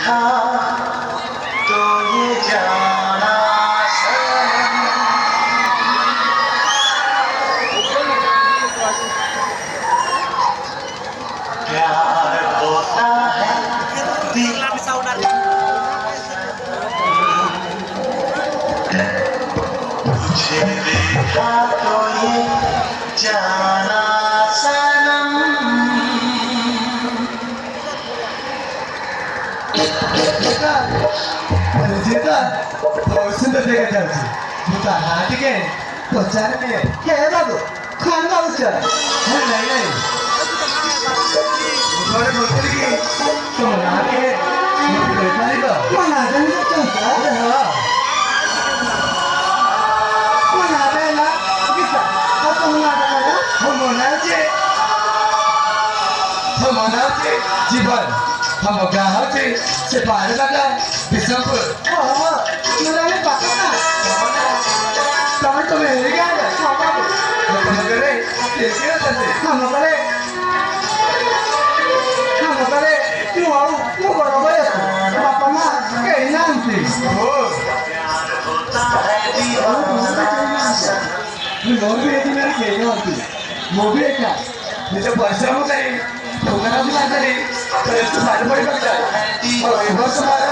देखा तो ये जाना प्यार होता है तुझे देखा तो ये जाना Sanam Cerita, bosan terdengar janji. Bukan hati kan? Bosan ni. Ya, bagus. Kau nak ucap? नहीं बुखार बोलते लगी तो मना के बैठा नहीं बा मना जाने का चलता है हाँ मना देना कितना अब तो मना देना हम मना जे जीवन हम गाँव से सिपाही लगा बिशनपुर हाँ मेरा ये बात ना कहाँ तो मेरे क्या है हम करे कैसे करते हम करे Io guardo questo, ma mamma che è in avanti. Non vedi perché è in avanti. Non vedi. Mi sta passando dai. Non mi sta dai. Questo fa il poi per dai. Ma io posso fare.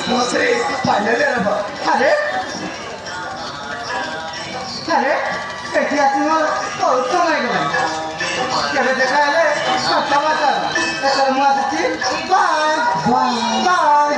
Non sei pagliare la fa. अरे कैसी आती हो तो समय का क्या देखा है सब समाचार ऐसा मुआ सच्ची बाय बाय बाय